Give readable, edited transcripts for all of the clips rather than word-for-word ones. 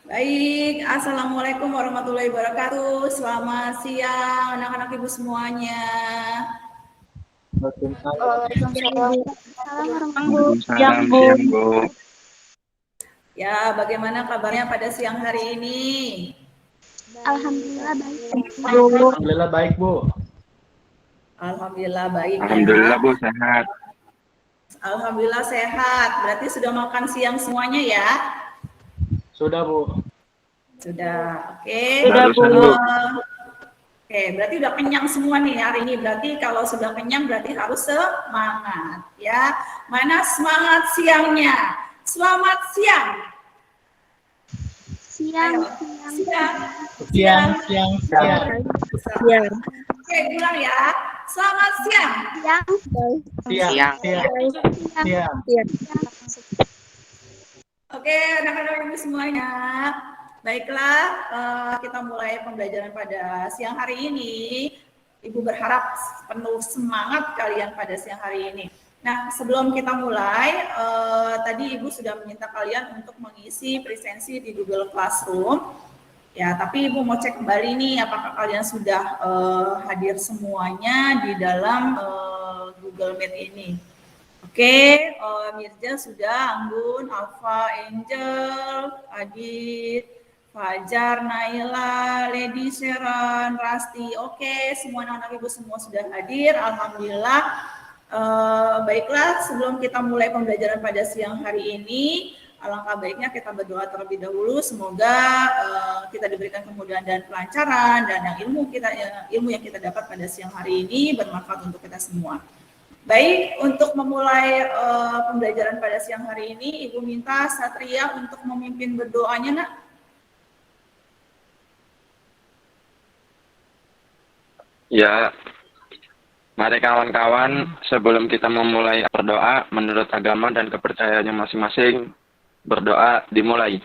Baik, Assalamualaikum warahmatullahi wabarakatuh. Selamat siang anak-anak ibu semuanya. Waalaikumsalam. Waalaikumsalam, siang Bu. Ya, bagaimana kabarnya pada siang hari ini? Alhamdulillah baik. Alhamdulillah baik, Bu. Alhamdulillah baik Alhamdulillah ya. Bu, sehat. Alhamdulillah sehat. Berarti sudah makan siang semuanya ya? Sudah, Bu. Sudah. Oke. Barusan Bu. Oke, berarti udah kenyang semua nih hari ini. Berarti kalau sudah kenyang berarti harus semangat ya. Mana semangat siangnya? Selamat siang. Siang. Oke, bilang ya. Selamat siang. Siang. Oke, anak-anak ibu semuanya. Baiklah, kita mulai pembelajaran pada siang hari ini. Ibu berharap penuh semangat kalian pada siang hari ini. Nah, sebelum kita mulai, tadi Ibu sudah meminta kalian untuk mengisi presensi di Google Classroom. Ya, tapi Ibu mau cek kembali nih, apakah kalian sudah hadir semuanya di dalam Google Meet ini. Oke, Mirza sudah, Anggun, Alfa, Angel, Adit, Fajar, Naila, Lady, Sharon, Rasti. Oke, semua anak-anak ibu semua sudah hadir. Alhamdulillah. Baiklah, sebelum kita mulai pembelajaran pada siang hari ini, alangkah baiknya kita berdoa terlebih dahulu. Semoga kita diberikan kemudahan dan kelancaran dan ilmu yang kita dapat pada siang hari ini bermanfaat untuk kita semua. Baik, untuk memulai pembelajaran pada siang hari ini, Ibu minta Satria untuk memimpin berdoanya, Nak. Ya, mari kawan-kawan, sebelum kita memulai berdoa menurut agama dan kepercayaannya masing-masing, berdoa dimulai.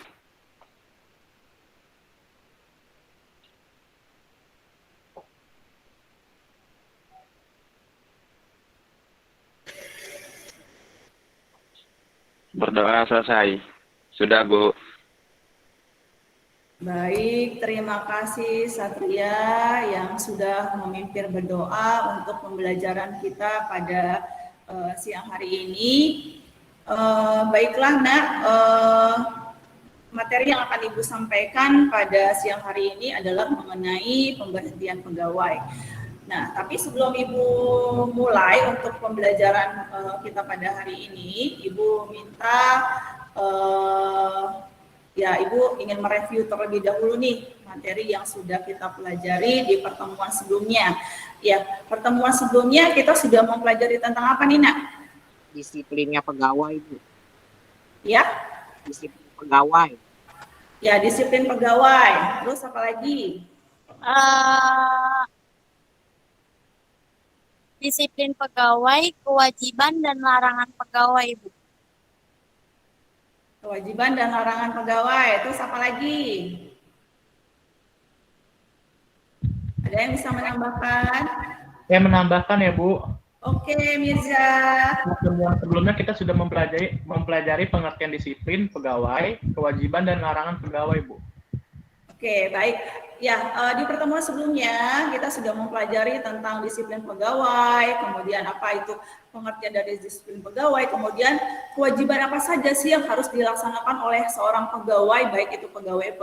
Berdoa selesai. Sudah, Bu. Baik, terima kasih Satria yang sudah memimpin berdoa untuk pembelajaran kita pada siang hari ini. Baiklah, Nak, materi yang akan Ibu sampaikan pada siang hari ini adalah mengenai pemberhentian pegawai. Nah, tapi sebelum Ibu mulai untuk pembelajaran kita pada hari ini, Ibu minta ya, Ibu ingin mereview terlebih dahulu nih materi yang sudah kita pelajari di pertemuan sebelumnya. Ya, pertemuan sebelumnya kita sudah mempelajari tentang apa nih, Nak? Disiplinnya pegawai, Bu. Ya? Disiplin pegawai. Ya, disiplin pegawai. Terus apa lagi? Disiplin pegawai, kewajiban dan larangan pegawai, Bu. Kewajiban dan larangan pegawai. Terus apa lagi? Ada yang bisa menambahkan? Saya menambahkan ya, Bu. Oke, Mirza. Pertemuan sebelumnya kita sudah mempelajari pengertian disiplin pegawai, kewajiban dan larangan pegawai, Bu. Oke, baik. Ya, di pertemuan sebelumnya kita sudah mempelajari tentang disiplin pegawai, kemudian apa itu pengertian dari disiplin pegawai, kemudian kewajiban apa saja sih yang harus dilaksanakan oleh seorang pegawai, baik itu pegawai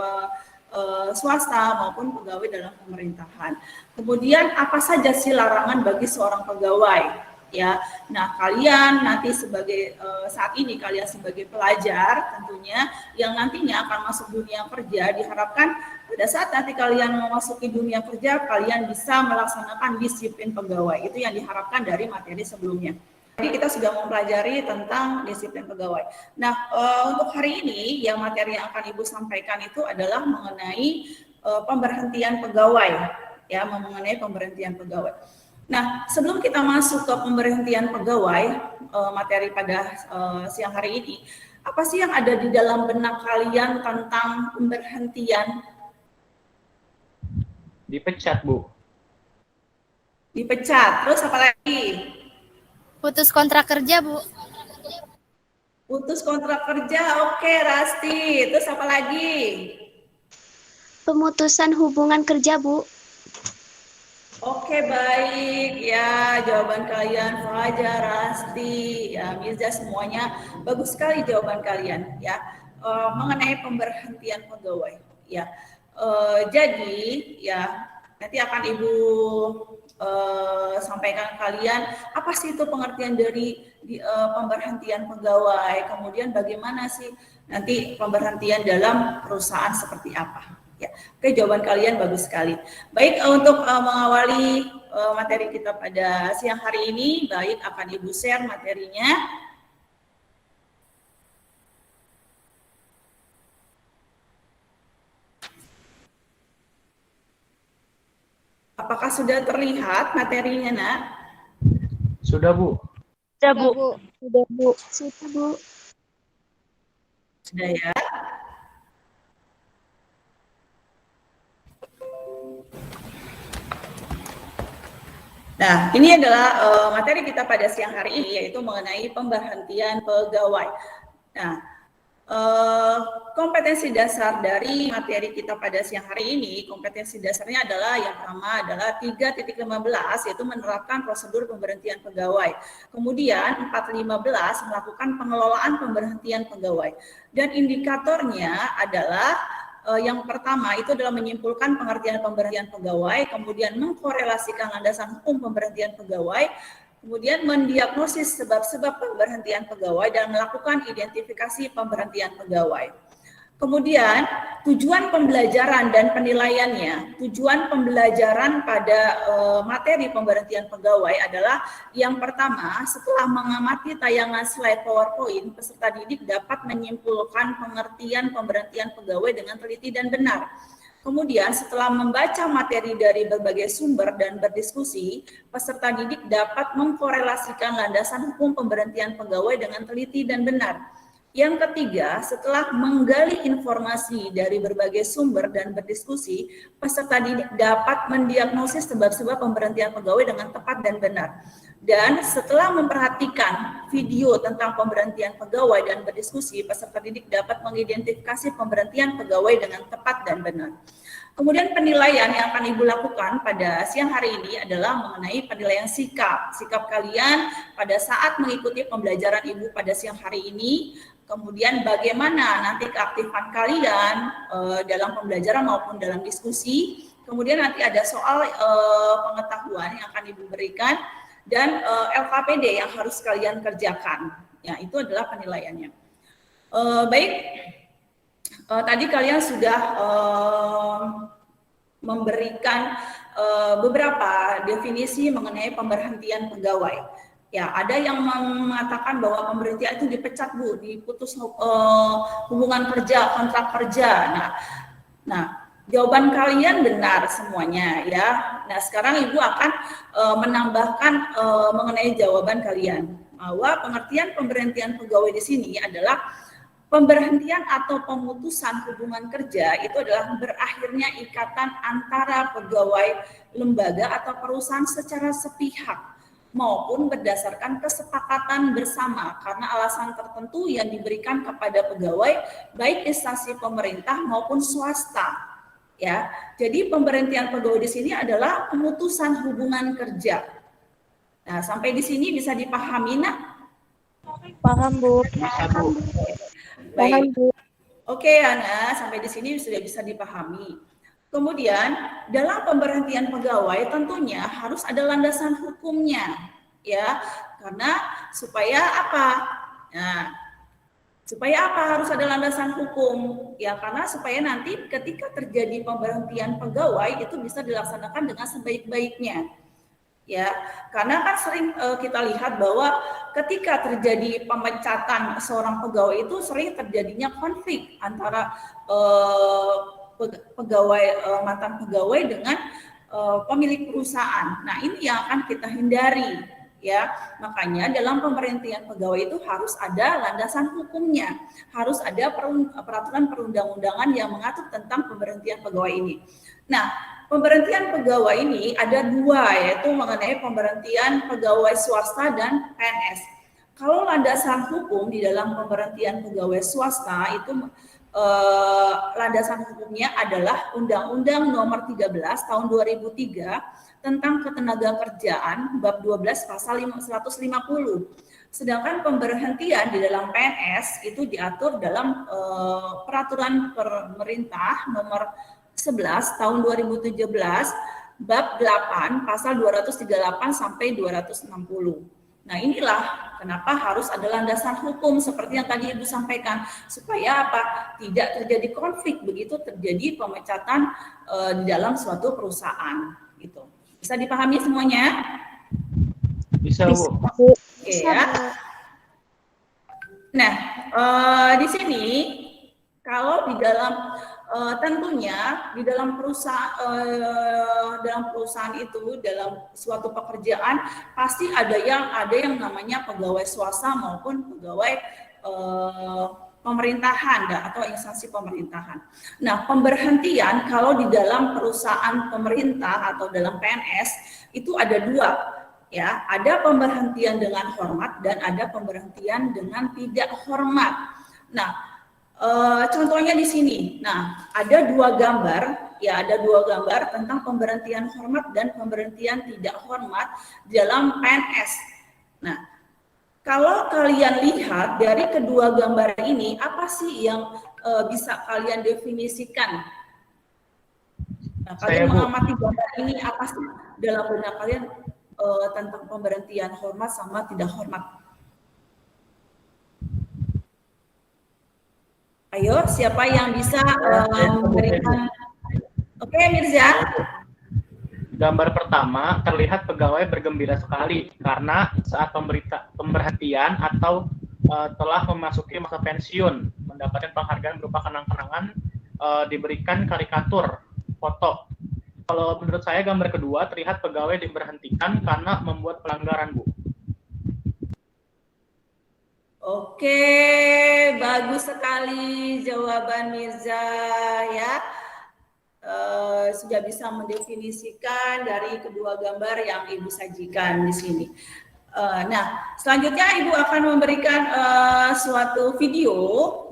swasta maupun pegawai dalam pemerintahan. Kemudian apa saja sih larangan bagi seorang pegawai? Ya, nah kalian nanti sebagai saat ini kalian sebagai pelajar tentunya yang nantinya akan masuk dunia kerja, diharapkan pada saat nanti kalian memasuki dunia kerja kalian bisa melaksanakan disiplin pegawai. Itu yang diharapkan dari materi sebelumnya. Jadi kita sudah mempelajari tentang disiplin pegawai. Nah, untuk hari ini yang materi yang akan Ibu sampaikan itu adalah mengenai pemberhentian pegawai, ya, mengenai pemberhentian pegawai. Nah, sebelum kita masuk ke pemberhentian pegawai, materi pada siang hari ini, apa sih yang ada di dalam benak kalian tentang pemberhentian? Dipecat, Bu. Dipecat, terus apa lagi? Putus kontrak kerja, Bu. Putus kontrak kerja, oke Rasti. Terus apa lagi? Pemutusan hubungan kerja, Bu. Oke, baik ya, jawaban kalian Fajar, Rasti, ya Mirza, semuanya bagus sekali jawaban kalian ya. Mengenai pemberhentian pegawai ya. Jadi ya nanti akan Ibu sampaikan kalian apa sih itu pengertian dari pemberhentian pegawai, kemudian bagaimana sih nanti pemberhentian dalam perusahaan seperti apa. Ya, oke, jawaban kalian bagus sekali. Baik, untuk mengawali materi kita pada siang hari ini, baik akan Ibu share materinya. Apakah sudah terlihat materinya, Nak? Sudah, Bu. Sudah, Bu. Sudah, Bu. Sudah, Bu. Sudah ya. Nah, ini adalah materi kita pada siang hari ini, yaitu mengenai pemberhentian pegawai. Nah, kompetensi dasar dari materi kita pada siang hari ini, kompetensi dasarnya adalah yang pertama adalah 3.15, yaitu menerapkan prosedur pemberhentian pegawai. Kemudian 4.15 melakukan pengelolaan pemberhentian pegawai. Dan indikatornya adalah yang pertama itu adalah menyimpulkan pengertian pemberhentian pegawai, kemudian mengkorelasikan landasan hukum pemberhentian pegawai, kemudian mendiagnosis sebab-sebab pemberhentian pegawai dan melakukan identifikasi pemberhentian pegawai. Kemudian tujuan pembelajaran dan penilaiannya, tujuan pembelajaran pada materi pemberhentian pegawai adalah yang pertama, setelah mengamati tayangan slide PowerPoint, peserta didik dapat menyimpulkan pengertian pemberhentian pegawai dengan teliti dan benar. Kemudian setelah membaca materi dari berbagai sumber dan berdiskusi, peserta didik dapat mengkorelasikan landasan hukum pemberhentian pegawai dengan teliti dan benar. Yang ketiga, setelah menggali informasi dari berbagai sumber dan berdiskusi, peserta didik dapat mendiagnosis sebab-sebab pemberhentian pegawai dengan tepat dan benar. Dan setelah memperhatikan video tentang pemberhentian pegawai dan berdiskusi, peserta didik dapat mengidentifikasi pemberhentian pegawai dengan tepat dan benar. Kemudian penilaian yang akan Ibu lakukan pada siang hari ini adalah mengenai penilaian sikap. Sikap kalian pada saat mengikuti pembelajaran Ibu pada siang hari ini, kemudian bagaimana nanti keaktifan kalian dalam pembelajaran maupun dalam diskusi. Kemudian nanti ada soal pengetahuan yang akan Ibu berikan dan LKPD yang harus kalian kerjakan. Ya, itu adalah penilaiannya. Baik. Tadi kalian sudah memberikan beberapa definisi mengenai pemberhentian pegawai. Ya, ada yang mengatakan bahwa pemberhentian itu dipecat, Bu, diputus hubungan kerja, kontrak kerja. Nah, jawaban kalian benar semuanya, ya. Nah, sekarang Ibu akan menambahkan mengenai jawaban kalian bahwa pengertian pemberhentian pegawai di sini adalah pemberhentian atau pemutusan hubungan kerja itu adalah berakhirnya ikatan antara pegawai lembaga atau perusahaan secara sepihak maupun berdasarkan kesepakatan bersama karena alasan tertentu yang diberikan kepada pegawai baik instansi pemerintah maupun swasta. Ya, jadi pemberhentian pegawai di sini adalah pemutusan hubungan kerja. Nah, sampai di sini bisa dipahami, Nak? Paham, Bu. Bisa, Bu. Baik. Oke, Ana, sampai di sini sudah bisa dipahami. Kemudian, dalam pemberhentian pegawai tentunya harus ada landasan hukumnya, ya. Karena supaya apa? Nah, supaya apa harus ada landasan hukum? Ya, karena supaya nanti ketika terjadi pemberhentian pegawai itu bisa dilaksanakan dengan sebaik-baiknya. Ya, karena kan sering kita lihat bahwa ketika terjadi pemecatan seorang pegawai itu sering terjadinya konflik antara mantan pegawai dengan pemilik perusahaan. Nah, ini yang akan kita hindari, ya. Makanya dalam pemberhentian pegawai itu harus ada landasan hukumnya, harus ada peraturan perundang-undangan yang mengatur tentang pemberhentian pegawai ini. Nah, pemberhentian pegawai ini ada dua, yaitu mengenai pemberhentian pegawai swasta dan PNS. Kalau landasan hukum di dalam pemberhentian pegawai swasta itu landasan hukumnya adalah Undang-Undang Nomor 13 Tahun 2003 tentang Ketenagakerjaan bab 12 pasal 150. Sedangkan pemberhentian di dalam PNS itu diatur dalam Peraturan Pemerintah Nomor 11 Tahun 2017 bab 8 pasal 238 sampai 260. Nah, inilah kenapa harus ada landasan hukum seperti yang tadi Ibu sampaikan, supaya apa? Tidak terjadi konflik begitu terjadi pemecatan di dalam suatu perusahaan gitu. Bisa dipahami semuanya? Bisa, Bu. Oke ya. Nah, di sini kalau di dalam tentunya di dalam perusahaan itu, dalam suatu pekerjaan pasti ada yang namanya pegawai swasta maupun pegawai pemerintahan atau instansi pemerintahan. Nah, pemberhentian kalau di dalam perusahaan pemerintah atau dalam PNS itu ada dua, ya, ada pemberhentian dengan hormat dan ada pemberhentian dengan tidak hormat. Nah, contohnya di sini. Nah, ada dua gambar, ya, ada dua gambar tentang pemberhentian hormat dan pemberhentian tidak hormat dalam PNS. Nah, kalau kalian lihat dari kedua gambar ini, apa sih yang bisa kalian definisikan? Nah, kalian mengamati gambar ini, apa sih dalam benak kalian tentang pemberhentian hormat sama tidak hormat? Ayo, siapa yang bisa memberikan? Oke, Mirza. Gambar pertama terlihat pegawai bergembira sekali karena saat pemberhentian atau telah memasuki masa pensiun, mendapatkan penghargaan berupa kenang-kenangan, diberikan karikatur foto. Kalau menurut saya gambar kedua terlihat pegawai diberhentikan karena membuat pelanggaran, Bu. Oke, bagus sekali jawaban Mirza ya. Sudah bisa mendefinisikan dari kedua gambar yang Ibu sajikan di sini. Nah, selanjutnya Ibu akan memberikan suatu video,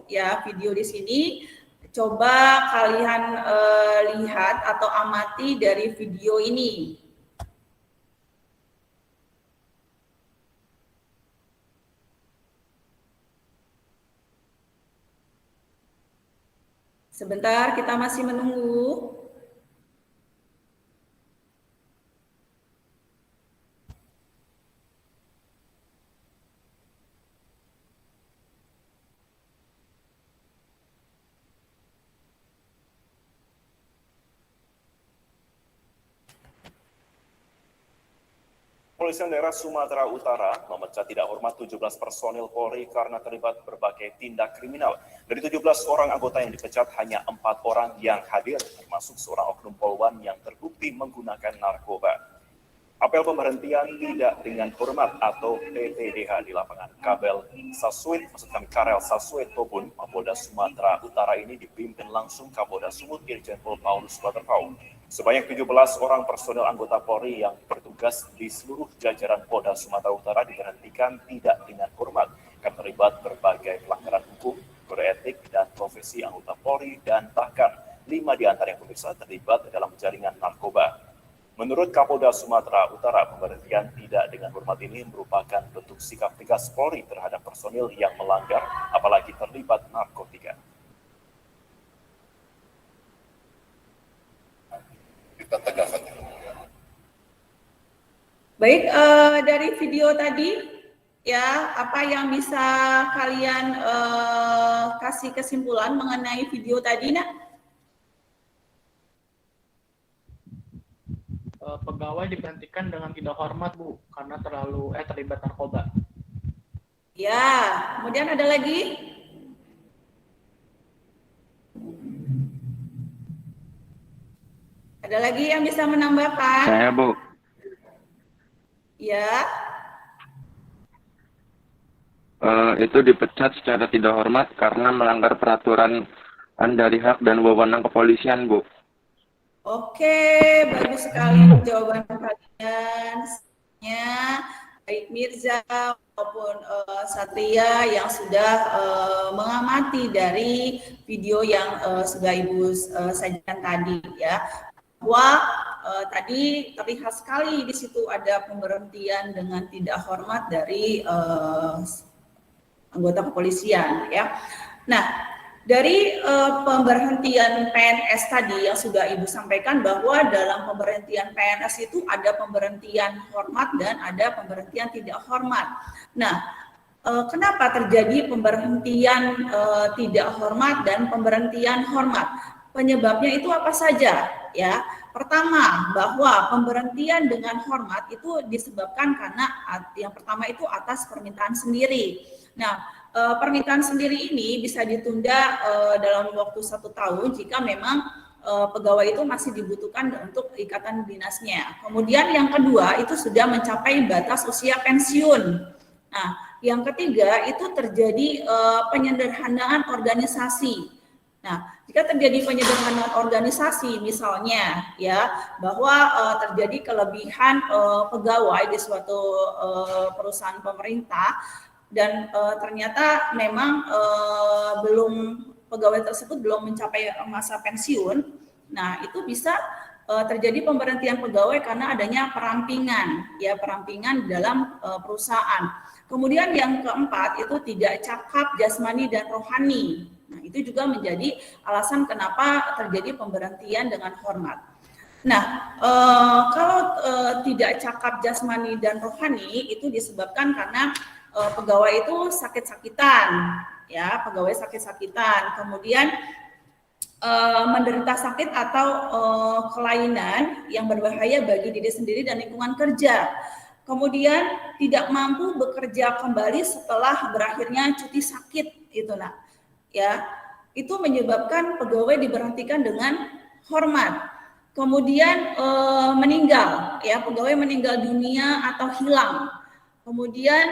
ya, video di sini. Coba kalian lihat atau amati dari video ini. Sebentar, kita masih menunggu. Kepolisian Daerah Sumatera Utara memecat tidak hormat 17 personil Polri karena terlibat berbagai tindak kriminal. Dari 17 orang anggota yang dipecat, hanya 4 orang yang hadir, termasuk seorang oknum polwan yang terbukti menggunakan narkoba. Apel pemberhentian tidak dengan hormat atau PTDH di lapangan Kabel Sasuit, maksud kami Karel Sasuit Tobun, Mapolda Sumatera Utara ini dipimpin langsung Kapolda Sumut Irjen Pol Paulus Waterpau. Sebanyak 17 orang personel anggota Polri yang bertugas di seluruh jajaran Polda Sumatera Utara diberhentikan tidak dengan hormat karena terlibat berbagai pelanggaran hukum, kode etik, dan profesi anggota Polri, dan bahkan 5 di antara yang pemirsa terlibat dalam jaringan narkoba. Menurut Kapolda Sumatera Utara, pemberhentian tidak dengan hormat ini merupakan bentuk sikap tegas Polri terhadap personil yang melanggar, apalagi terlibat narkotika. Baik, dari video tadi, ya, apa yang bisa kalian kasih kesimpulan mengenai video tadi, Nak? Pegawai diberhentikan dengan tidak hormat, Bu, karena terlibat narkoba. Ya, kemudian ada lagi? Ada lagi yang bisa menambahkan? Saya, Bu. Ya. Itu dipecat secara tidak hormat karena melanggar peraturan dari hak dan wewenang kepolisian, Bu. Oke, bagus sekali jawaban kalian. baik Mirza maupun Satria yang sudah mengamati dari video yang sudah Ibu sajikan tadi ya, bahwa tadi terlihat sekali di situ ada pemberhentian dengan tidak hormat dari anggota kepolisian ya. Nah, dari pemberhentian PNS tadi yang sudah Ibu sampaikan bahwa dalam pemberhentian PNS itu ada pemberhentian hormat dan ada pemberhentian tidak hormat. Nah, kenapa terjadi pemberhentian tidak hormat dan pemberhentian hormat? Penyebabnya itu apa saja ya? Pertama, bahwa pemberhentian dengan hormat itu disebabkan karena yang pertama itu atas permintaan sendiri. Nah, permintaan sendiri ini bisa ditunda dalam waktu 1 tahun jika memang pegawai itu masih dibutuhkan untuk ikatan dinasnya. Kemudian yang kedua itu sudah mencapai batas usia pensiun. Nah, yang ketiga itu terjadi penyederhanaan organisasi. Nah, jika terjadi penyederhanaan organisasi, misalnya ya bahwa terjadi kelebihan pegawai di suatu perusahaan pemerintah dan ternyata memang pegawai tersebut belum mencapai masa pensiun, nah itu bisa terjadi pemberhentian pegawai karena adanya perampingan dalam perusahaan. Kemudian yang keempat itu tidak cakap jasmani dan rohani. Nah, itu juga menjadi alasan kenapa terjadi pemberhentian dengan hormat. Nah, kalau tidak cakap jasmani dan rohani itu disebabkan karena pegawai itu sakit-sakitan, ya, pegawai sakit-sakitan, kemudian menderita sakit atau kelainan yang berbahaya bagi diri sendiri dan lingkungan kerja. Kemudian tidak mampu bekerja kembali setelah berakhirnya cuti sakit, itu nah. Ya, itu menyebabkan pegawai diberhentikan dengan hormat. Kemudian meninggal, ya, pegawai meninggal dunia atau hilang. Kemudian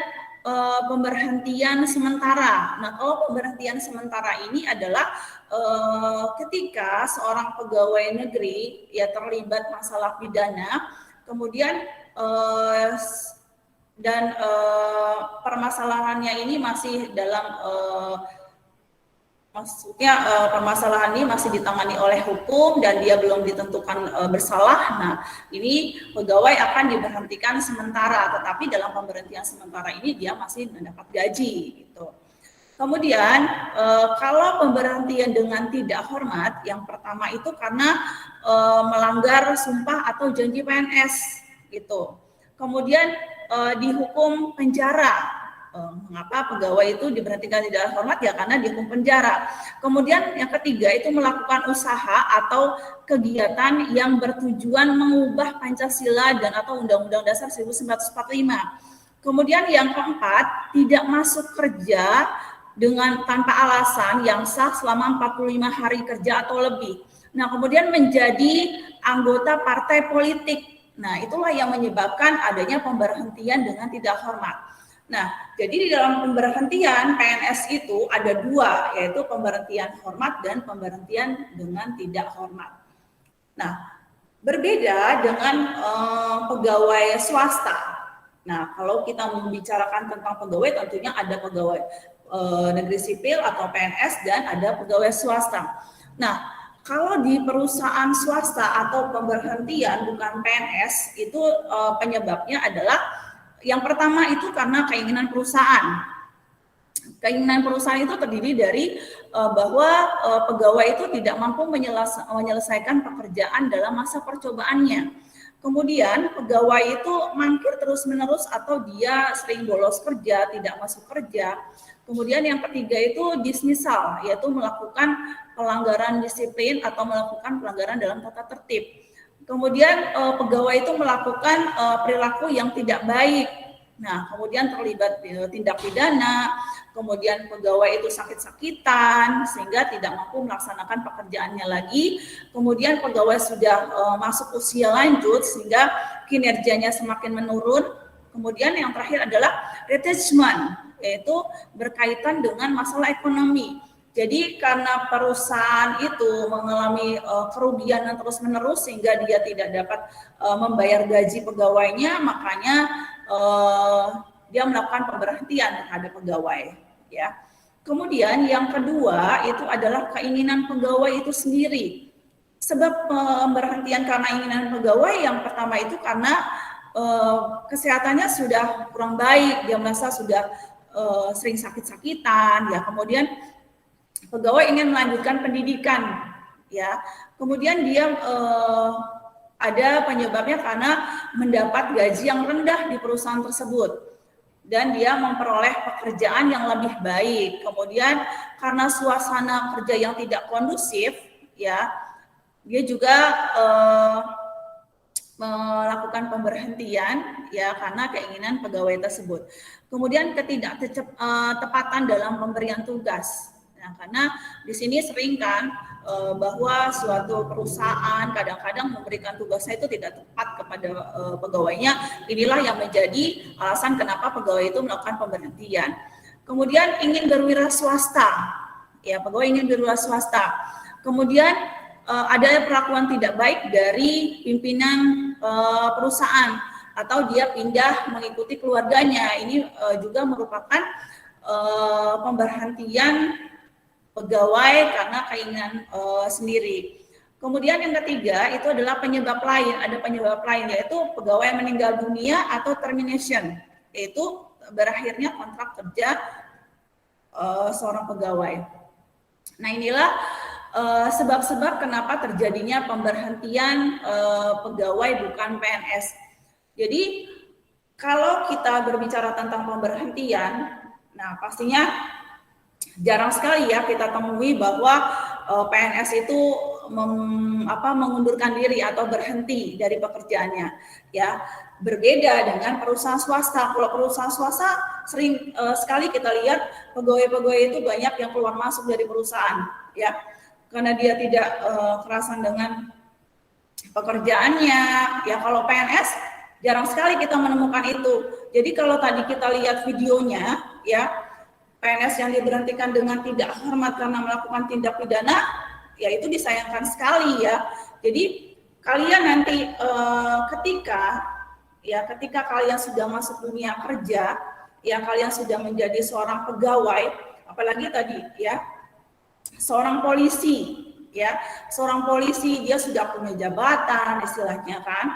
pemberhentian sementara. Nah, kalau pemberhentian sementara ini adalah ketika seorang pegawai negeri ya terlibat masalah pidana, kemudian dan permasalahannya ini masih dalam permasalahan ini masih ditangani oleh hukum dan dia belum ditentukan bersalah. Nah, ini pegawai akan diberhentikan sementara, tetapi dalam pemberhentian sementara ini dia masih mendapat gaji gitu. Kemudian kalau pemberhentian dengan tidak hormat, yang pertama itu karena melanggar sumpah atau janji PNS gitu. Kemudian dihukum penjara. Mengapa pegawai itu diberhentikan tidak hormat? Ya karena dihukum penjara. Kemudian yang ketiga itu melakukan usaha atau kegiatan yang bertujuan mengubah Pancasila dan atau Undang-Undang Dasar 1945. Kemudian yang keempat, tidak masuk kerja dengan tanpa alasan yang sah selama 45 hari kerja atau lebih. Nah, kemudian menjadi anggota partai politik. Nah, itulah yang menyebabkan adanya pemberhentian dengan tidak hormat. Nah, jadi di dalam pemberhentian PNS itu ada dua, yaitu pemberhentian hormat dan pemberhentian dengan tidak hormat. Nah, berbeda dengan pegawai swasta. Nah, kalau kita membicarakan tentang pegawai, tentunya ada pegawai negeri sipil atau PNS dan ada pegawai swasta. Nah, kalau di perusahaan swasta atau pemberhentian bukan PNS, itu penyebabnya adalah yang pertama itu karena keinginan perusahaan. Keinginan perusahaan itu terdiri dari bahwa pegawai itu tidak mampu menyelesaikan pekerjaan dalam masa percobaannya. Kemudian pegawai itu mangkir terus-menerus atau dia sering bolos kerja, tidak masuk kerja. Kemudian yang ketiga itu dismissal, yaitu melakukan pelanggaran disiplin atau melakukan pelanggaran dalam tata tertib. Kemudian pegawai itu melakukan perilaku yang tidak baik. Nah, kemudian terlibat tindak pidana, kemudian pegawai itu sakit-sakitan sehingga tidak mampu melaksanakan pekerjaannya lagi. Kemudian pegawai sudah masuk usia lanjut sehingga kinerjanya semakin menurun. Kemudian yang terakhir adalah retrenchment, yaitu berkaitan dengan masalah ekonomi. Jadi karena perusahaan itu mengalami kerugian yang terus-menerus sehingga dia tidak dapat membayar gaji pegawainya, makanya dia melakukan pemberhentian terhadap pegawai, ya. Kemudian yang kedua itu adalah keinginan pegawai itu sendiri. Sebab pemberhentian karena keinginan pegawai yang pertama itu karena kesehatannya sudah kurang baik, dia merasa sudah sering sakit-sakitan, ya. Kemudian pegawai ingin melanjutkan pendidikan, ya. Kemudian dia ada penyebabnya karena mendapat gaji yang rendah di perusahaan tersebut dan dia memperoleh pekerjaan yang lebih baik. Kemudian karena suasana kerja yang tidak kondusif, ya, dia juga melakukan pemberhentian, ya, karena keinginan pegawai tersebut. Kemudian ketidaktepatan dalam pemberian tugas. Nah, karena di sini sering kan bahwa suatu perusahaan kadang-kadang memberikan tugasnya itu tidak tepat kepada pegawainya. Inilah yang menjadi alasan kenapa pegawai itu melakukan pemberhentian. Kemudian ingin berwira swasta, ya, pegawai ingin berwira swasta. Kemudian ada perlakuan tidak baik dari pimpinan perusahaan atau dia pindah mengikuti keluarganya. Ini juga merupakan pemberhentian pegawai karena keinginan sendiri. Kemudian yang ketiga itu adalah penyebab lain. Ada penyebab lain yaitu pegawai meninggal dunia atau termination, yaitu berakhirnya kontrak kerja seorang pegawai. Nah, inilah sebab-sebab kenapa terjadinya pemberhentian pegawai bukan PNS. Jadi kalau kita berbicara tentang pemberhentian, nah pastinya jarang sekali ya kita temui bahwa PNS itu mengundurkan diri atau berhenti dari pekerjaannya, ya. Berbeda dengan perusahaan swasta. Kalau perusahaan swasta sering sekali kita lihat pegawai-pegawai itu banyak yang keluar masuk dari perusahaan, ya, karena dia tidak kerasan dengan pekerjaannya. Ya, kalau PNS jarang sekali kita menemukan itu. Jadi kalau tadi kita lihat videonya, ya, PNS yang diberhentikan dengan tidak hormat karena melakukan tindak pidana, ya itu disayangkan sekali, ya. Jadi kalian nanti ketika kalian sudah masuk dunia kerja, ya, kalian sudah menjadi seorang pegawai, apalagi tadi, ya, seorang polisi, ya, seorang polisi dia sudah punya jabatan istilahnya kan.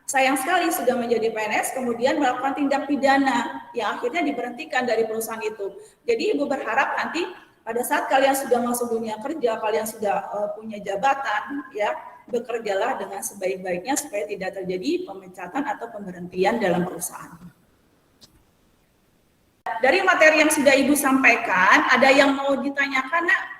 Sayang sekali sudah menjadi PNS kemudian melakukan tindak pidana yang akhirnya diberhentikan dari perusahaan itu. Jadi Ibu berharap nanti pada saat kalian sudah masuk dunia kerja, kalian sudah punya jabatan, ya, bekerjalah dengan sebaik-baiknya supaya tidak terjadi pemecatan atau pemberhentian dalam perusahaan. Dari materi yang sudah Ibu sampaikan, ada yang mau ditanyakan, Nak?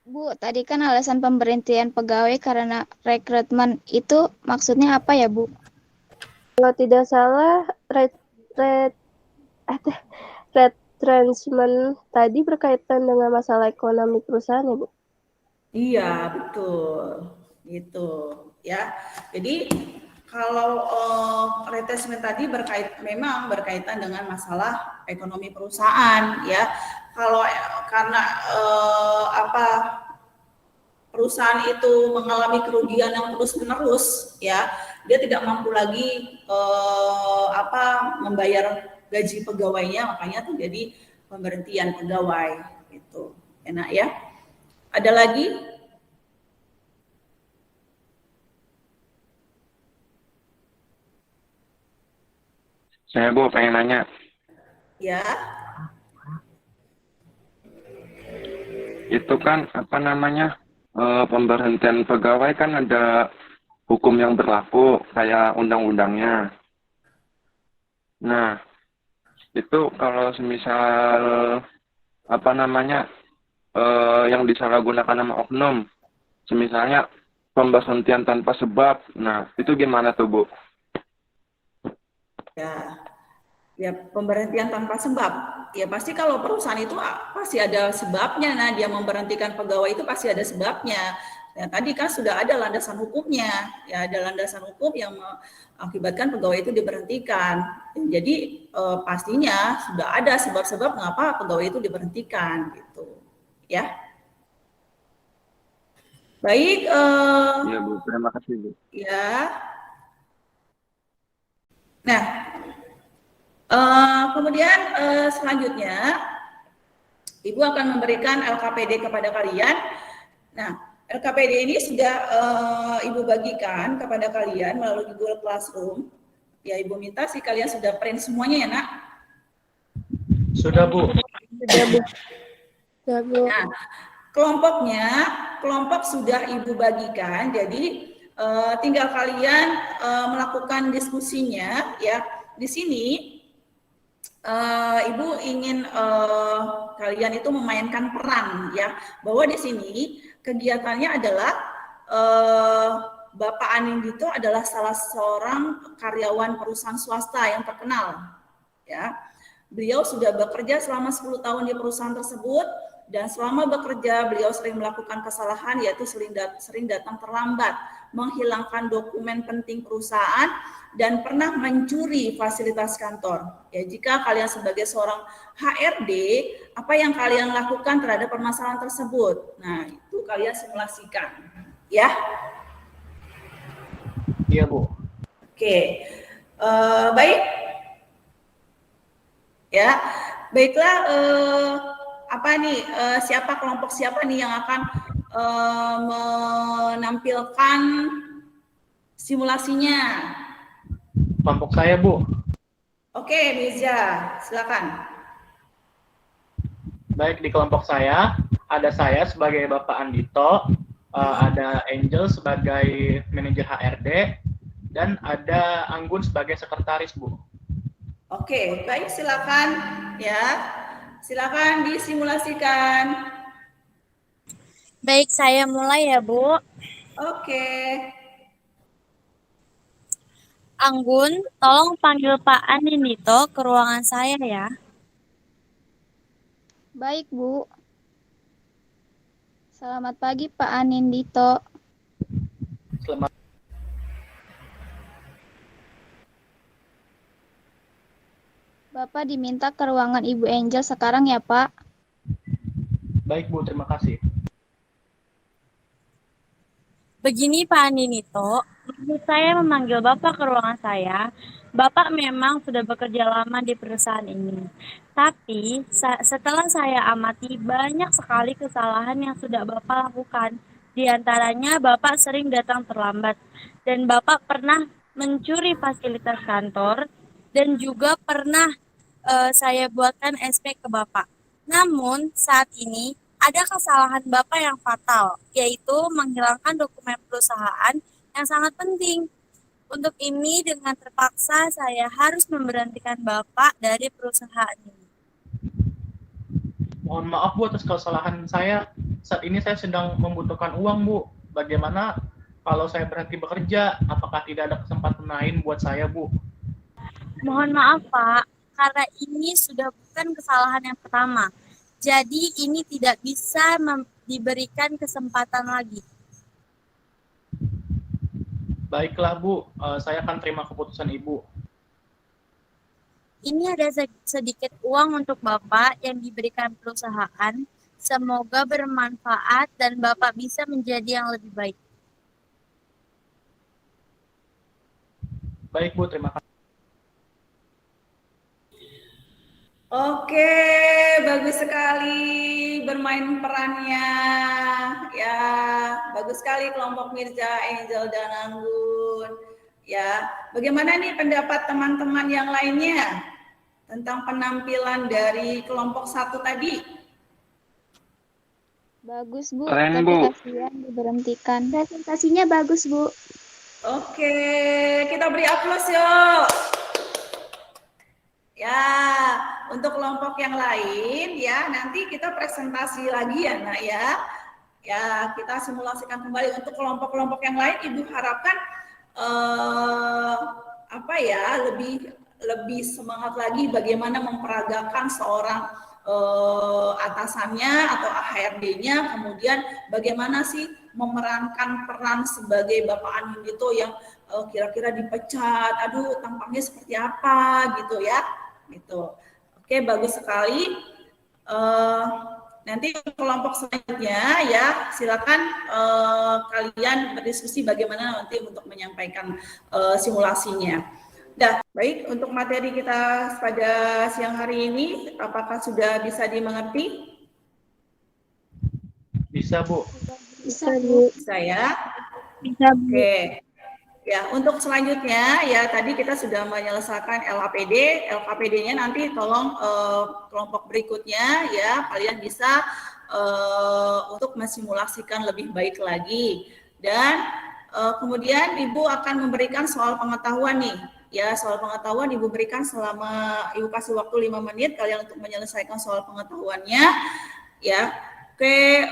Bu, tadi kan alasan pemberhentian pegawai karena rekrutmen itu maksudnya apa ya, Bu? Kalau tidak salah, retrenchment tadi berkaitan dengan masalah ekonomi perusahaan ya, Bu? Iya, betul. Gitu, ya. Jadi kalau retrenchment tadi memang berkaitan dengan masalah ekonomi perusahaan, ya. Kalau karena perusahaan itu mengalami kerugian yang terus-menerus, ya, dia tidak mampu lagi membayar gaji pegawainya, makanya terjadi pemberhentian pegawai, gitu. Enak ya? Ada lagi? Saya, Bu, pengen nanya. Ya. Itu kan pemberhentian pegawai kan ada hukum yang berlaku kayak undang-undangnya. Nah, itu kalau semisal yang disalahgunakan sama oknum, semisalnya pemberhentian tanpa sebab. Nah, itu gimana tuh, Bu? Ya, pemberhentian tanpa sebab. Ya pasti kalau perusahaan itu pasti ada sebabnya. Nah, dia memberhentikan pegawai itu pasti ada sebabnya. Ya, tadi kan sudah ada landasan hukumnya. Ya, ada landasan hukum yang mengakibatkan pegawai itu diberhentikan. Jadi pastinya sudah ada sebab-sebab mengapa pegawai itu diberhentikan, gitu. Ya. Baik, Iya Bu, terima kasih Bu. ya. Nah, kemudian selanjutnya Ibu akan memberikan LKPD kepada kalian. Nah, LKPD ini sudah Ibu bagikan kepada kalian melalui Google Classroom. Ya, Ibu minta sih kalian sudah print semuanya ya, Nak? Sudah Bu. Sudah, Bu. Sudah, Bu. Nah, kelompok sudah Ibu bagikan, jadi tinggal kalian melakukan diskusinya ya. Di sini Ibu ingin kalian itu memainkan peran ya, bahwa di sini kegiatannya adalah Bapak Anindito adalah salah seorang karyawan perusahaan swasta yang terkenal ya. Beliau sudah bekerja selama 10 tahun di perusahaan tersebut, dan selama bekerja beliau sering melakukan kesalahan, yaitu sering datang terlambat, menghilangkan dokumen penting perusahaan, dan pernah mencuri fasilitas kantor. Ya, jika kalian sebagai seorang HRD, apa yang kalian lakukan terhadap permasalahan tersebut? Nah, itu kalian simulasikan, ya. Iya Bu. Oke, baik. Ya, baiklah. Apa nih? Kelompok siapa nih yang akan menampilkan simulasinya? Kelompok saya Bu. Oke, Mirza, silakan. Baik, di kelompok saya ada saya sebagai Bapak Andito, ada Angel sebagai manajer HRD, dan ada Anggun sebagai sekretaris Bu. Oke, baik, silakan ya. Silakan disimulasikan. Baik, saya mulai ya, Bu. Oke. Anggun, tolong panggil Pak Anindito ke ruangan saya ya. Baik, Bu. Selamat pagi, Pak Anindito. Selamat. Bapak diminta ke ruangan Ibu Angel sekarang ya, Pak. Baik Bu, terima kasih. Begini Pak Anindito, menurut saya memanggil Bapak ke ruangan saya, Bapak memang sudah bekerja lama di perusahaan ini. Tapi setelah saya amati banyak sekali kesalahan yang sudah Bapak lakukan. Di antaranya Bapak sering datang terlambat dan Bapak pernah mencuri fasilitas kantor dan juga pernah saya buatkan SP ke Bapak. Namun saat ini ada kesalahan Bapak yang fatal, yaitu menghilangkan dokumen perusahaan yang sangat penting. Untuk ini dengan terpaksa saya harus memberhentikan Bapak dari perusahaan ini. Mohon maaf Bu atas kesalahan saya. Saat ini saya sedang membutuhkan uang Bu. Bagaimana kalau saya berhenti bekerja? Apakah tidak ada kesempatan lain buat saya Bu? Mohon maaf Pak, karena ini sudah bukan kesalahan yang pertama. Jadi ini tidak bisa diberikan kesempatan lagi. Baiklah Bu, saya akan terima keputusan Ibu. Ini ada sedikit uang untuk Bapak yang diberikan perusahaan. Semoga bermanfaat dan Bapak bisa menjadi yang lebih baik. Baik Bu, terima kasih. Oke, bagus sekali bermain perannya. Ya, bagus sekali kelompok Mirza, Angel, dan Anggun. Ya, bagaimana nih pendapat teman-teman yang lainnya tentang penampilan dari kelompok 1 tadi? Bagus, Bu. Keren, Tapi Bu. kasihan diberhentikan. Presentasinya bagus, Bu. Oke, kita beri aplaus yuk. Ya, untuk kelompok yang lain ya nanti kita presentasi lagi ya Nak ya. Ya, kita simulasikan kembali untuk kelompok-kelompok yang lain. Ibu harapkan lebih semangat lagi bagaimana memperagakan seorang atasannya atau HRD-nya, kemudian bagaimana sih memerankan peran sebagai Bapak Anindito yang kira-kira dipecat, aduh tampangnya seperti apa gitu ya, gitu. Oke, bagus sekali. nanti kelompok selanjutnya ya silakan kalian berdiskusi bagaimana nanti untuk menyampaikan simulasinya. Dah, baik untuk materi kita pada siang hari ini, apakah sudah bisa dimengerti? Bisa, Bu. Bisa, Bu. Bisa ya? Bisa, Bu. Oke. Ya, untuk selanjutnya ya tadi kita sudah menyelesaikan LHPD. LHPD-nya nanti tolong kelompok berikutnya ya kalian bisa untuk mensimulasikan lebih baik lagi. Dan kemudian Ibu akan memberikan soal pengetahuan nih. Ya, soal pengetahuan Ibu berikan selama Ibu kasih waktu 5 menit kalian untuk menyelesaikan soal pengetahuannya ya. Oke,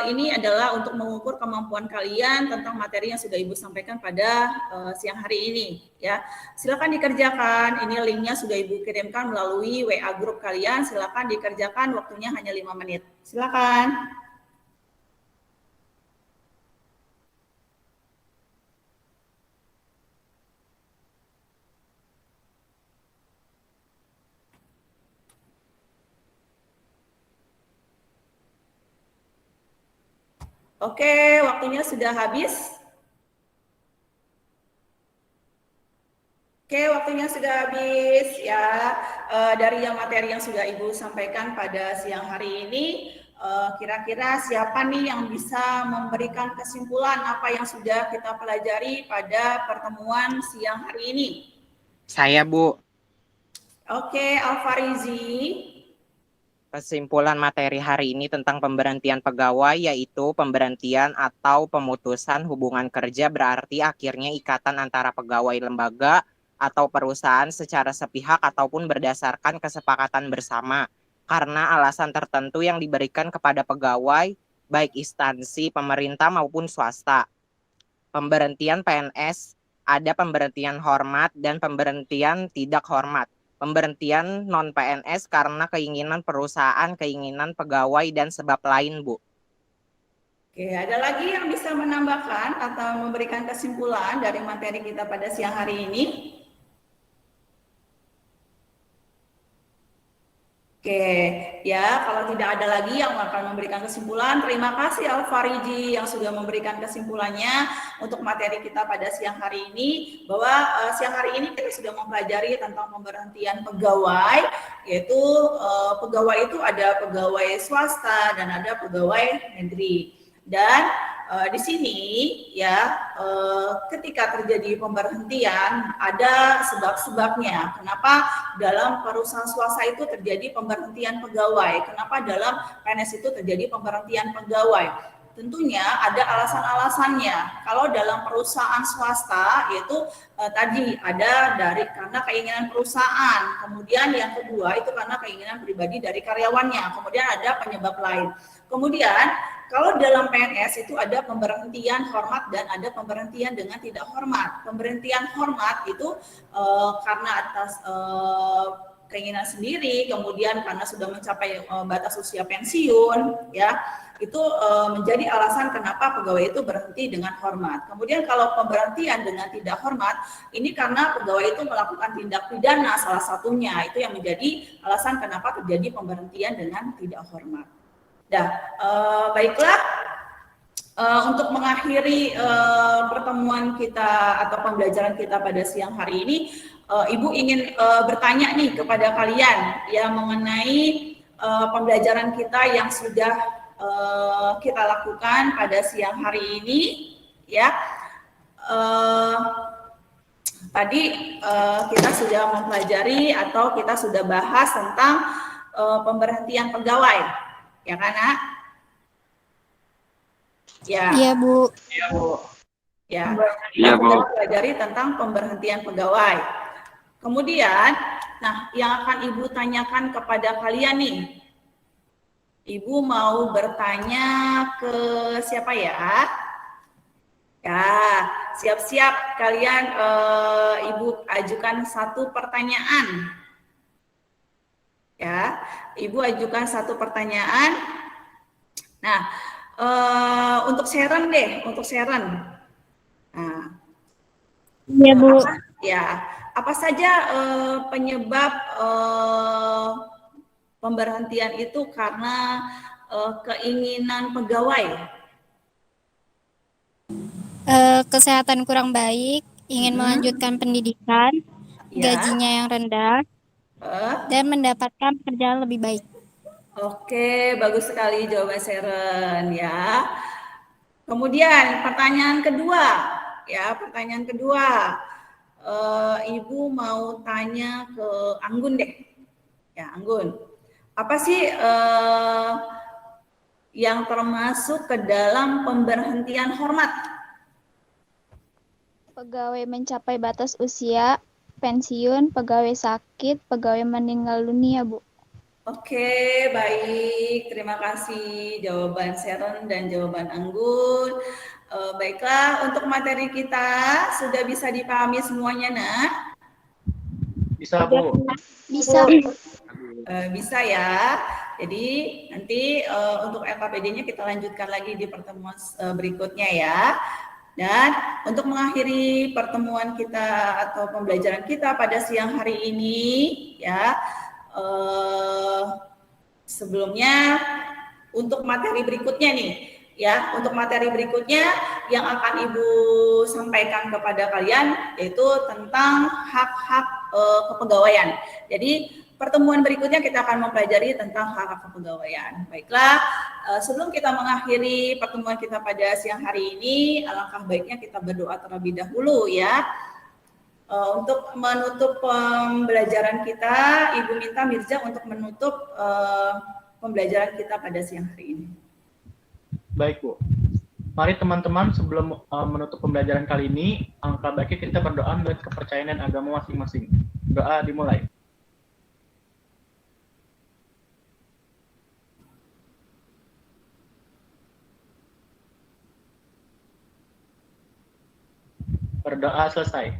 ini adalah untuk mengukur kemampuan kalian tentang materi yang sudah Ibu sampaikan pada siang hari ini. Ya, silakan dikerjakan. Ini linknya sudah Ibu kirimkan melalui WA grup kalian. Silakan dikerjakan. Waktunya hanya 5 menit. Silakan. Oke, waktunya sudah habis. Oke, waktunya sudah habis ya. Dari yang materi yang sudah Ibu sampaikan pada siang hari ini, kira-kira siapa nih yang bisa memberikan kesimpulan apa yang sudah kita pelajari pada pertemuan siang hari ini? Saya, Bu. Oke, Alfarizi. Kesimpulan materi hari ini tentang pemberhentian pegawai yaitu pemberhentian atau pemutusan hubungan kerja berarti akhirnya ikatan antara pegawai lembaga atau perusahaan secara sepihak ataupun berdasarkan kesepakatan bersama karena alasan tertentu yang diberikan kepada pegawai baik instansi pemerintah maupun swasta. Pemberhentian PNS ada pemberhentian hormat dan pemberhentian tidak hormat. Pemberhentian non-PNS karena keinginan perusahaan, keinginan pegawai, dan sebab lain, Bu. Oke, ada lagi yang bisa menambahkan atau memberikan kesimpulan dari materi kita pada siang hari ini? Oke, ya kalau tidak ada lagi yang akan memberikan kesimpulan, terima kasih Alfariji yang sudah memberikan kesimpulannya untuk materi kita pada siang hari ini, bahwa siang hari ini kita sudah mempelajari tentang pemberhentian pegawai, yaitu pegawai itu ada pegawai swasta dan ada pegawai negeri. Dan di sini ya ketika terjadi pemberhentian ada sebab-sebabnya. Kenapa dalam perusahaan swasta itu terjadi pemberhentian pegawai? Kenapa dalam PNS itu terjadi pemberhentian pegawai? Tentunya ada alasan-alasannya. Kalau dalam perusahaan swasta itu tadi ada karena keinginan perusahaan. Kemudian yang kedua itu karena keinginan pribadi dari karyawannya. Kemudian ada penyebab lain. Kemudian kalau dalam PNS itu ada pemberhentian hormat dan ada pemberhentian dengan tidak hormat. Pemberhentian hormat itu karena atas keinginan sendiri, kemudian karena sudah mencapai batas usia pensiun, ya itu menjadi alasan kenapa pegawai itu berhenti dengan hormat. Kemudian kalau pemberhentian dengan tidak hormat, ini karena pegawai itu melakukan tindak pidana salah satunya, itu yang menjadi alasan kenapa terjadi pemberhentian dengan tidak hormat. Baiklah, untuk mengakhiri pertemuan kita atau pembelajaran kita pada siang hari ini, Ibu ingin bertanya nih kepada kalian yang mengenai pembelajaran kita yang sudah kita lakukan pada siang hari ini, ya. Tadi kita sudah mempelajari atau kita sudah bahas tentang pemberhentian pegawai. Ya kan, Nak? Ya. Iya, Bu. Iya, Bu. Ya. Iya, Bu. Kita pelajari tentang pemberhentian pegawai. Kemudian, nah, yang akan Ibu tanyakan kepada kalian nih. Ibu mau bertanya ke siapa ya? Ya, siap-siap kalian Ibu ajukan satu pertanyaan. Ya, Ibu ajukan satu pertanyaan. Nah, untuk Sharon deh, untuk Sharon. Nah, Iya, Bu. apa saja penyebab pemberhentian itu karena keinginan pegawai? Kesehatan kurang baik, ingin melanjutkan pendidikan, Ya. gajinya yang rendah, dan mendapatkan pekerjaan lebih baik. Oke, bagus sekali jawaban Sharon ya. Kemudian pertanyaan kedua, Ibu mau tanya ke Anggun deh. Ya, Anggun. Apa sih yang termasuk ke dalam pemberhentian hormat? Pegawai mencapai batas usia, pensiun, pegawai sakit, pegawai meninggal dunia, Bu. Oke, baik. Terima kasih jawaban Sharon dan jawaban Anggun. Baiklah, untuk materi kita sudah bisa dipahami semuanya, Nak? Bisa, Bu. Bisa. Bisa ya. Jadi nanti untuk LKPD-nya kita lanjutkan lagi di pertemuan berikutnya ya. Dan untuk mengakhiri pertemuan kita atau pembelajaran kita pada siang hari ini ya, sebelumnya untuk materi berikutnya nih ya, untuk materi berikutnya yang akan Ibu sampaikan kepada kalian yaitu tentang hak-hak kepegawaian. Jadi pertemuan berikutnya kita akan mempelajari tentang hak-hak kepegawaian. Baiklah, sebelum kita mengakhiri pertemuan kita pada siang hari ini, alangkah baiknya kita berdoa terlebih dahulu ya. Untuk menutup pembelajaran kita, Ibu minta Mirza untuk menutup pembelajaran kita pada siang hari ini. Baik, Bu. Mari teman-teman sebelum menutup pembelajaran kali ini, alangkah baiknya kita berdoa menurut kepercayaan dan agama masing-masing. Doa dimulai. Berdoa selesai.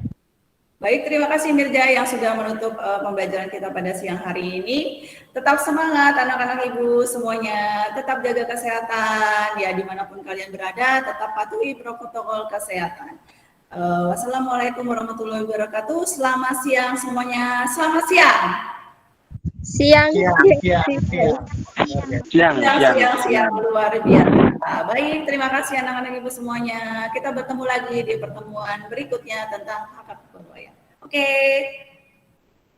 Baik, terima kasih Mirja yang sudah menutup pembelajaran kita pada siang hari ini. Tetap semangat anak-anak Ibu semuanya, tetap jaga kesehatan, ya dimanapun kalian berada, tetap patuhi protokol kesehatan. Wassalamualaikum warahmatullahi wabarakatuh. Selamat siang semuanya, selamat siang. Siang. Siang luar biasa. Baik, terima kasih anak-anak Ibu semuanya. Kita bertemu lagi di pertemuan berikutnya tentang hak kepegawaian. Oke.